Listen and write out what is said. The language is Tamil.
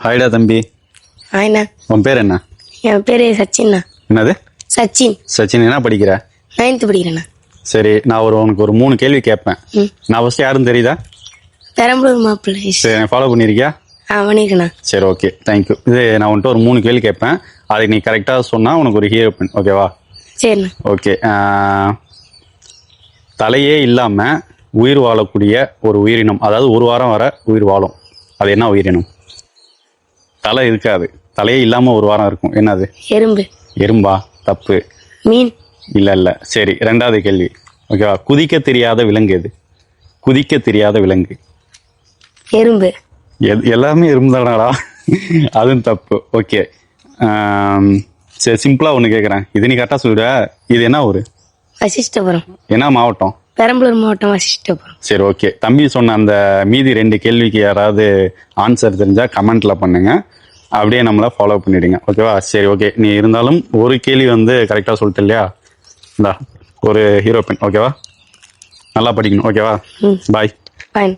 ஹாய்டா தம்பி. ஆயிண்ணா. உன் பேர் என்ன? என் பேர் சச்சின்ண்ணா. என்னது? சச்சின். சச்சின். என்ன படிக்கிற? 9th படிக்கிறேண்ணா. சரி, நான் உனக்கு ஒரு 3 கேள்வி கேட்பேன். நான் ஃபர்ஸ்ட் யாருன்னு தெரியுதா? பெரம்பலூர் மாப்பிள்ளை. சரி, ஃபாலோ பண்ணியிருக்கியா? பண்ணிருக்கேண்ணா. சரி, ஓகே, தேங்க்யூ. இது நான் உன்ட்டு ஒரு 3 கேள்வி கேட்பேன். அதுக்கு நீ கரெக்டாக சொன்னால் உனக்கு ஒரு ஹீரோ பென், ஓகேவா? சரிண்ணா. ஓகே. தலையே இல்லாமல் உயிர் வாழக்கூடிய ஒரு உயிரினம், அதாவது ஒரு வாரம் வர உயிர் வாழும், அது என்ன உயிரினம்? தலை இருக்காது, தலையே இல்லாமல் ஒரு வாரம் இருக்கும், என்னது? எறும்பு. எறும்பா? தப்பு. மீன். இல்லை. சரி, 2வது கேள்வி, ஓகேவா? குதிக்க தெரியாத விலங்கு எது? குதிக்க தெரியாத விலங்கு. எறும்பு. எல்லாமே எறும்பு தானாடா? அதுவும் தப்பு. ஓகே, சரி, சிம்பிளாக ஒன்று கேட்குறேன், இது நீ கரெக்டாக சொல்லிவிட. இது என்ன ஊர்? வசிஷ்டபுரம். என்ன மாவட்டம்? பெரம்பலூர் மாவட்டம், வசிஷ்டபுரம். சரி, ஓகே. தம்பி சொன்ன அந்த மீதி 2 கேள்விக்கு யாராவது ஆன்சர் தெரிஞ்சால் கமெண்ட்டில் பண்ணுங்க, அப்படியே நம்மளை ஃபாலோ பண்ணிவிடுங்க, ஓகேவா? சரி, ஓகே. நீ இருந்தாலும் ஒரு கேள்வி கரெக்டாக சொல்லிட்டு இல்லையா? இந்தா ஒரு ஹீரோ பென், ஓகேவா? நல்லா படிக்கணும், ஓகேவா? பாய். ஃபைன்.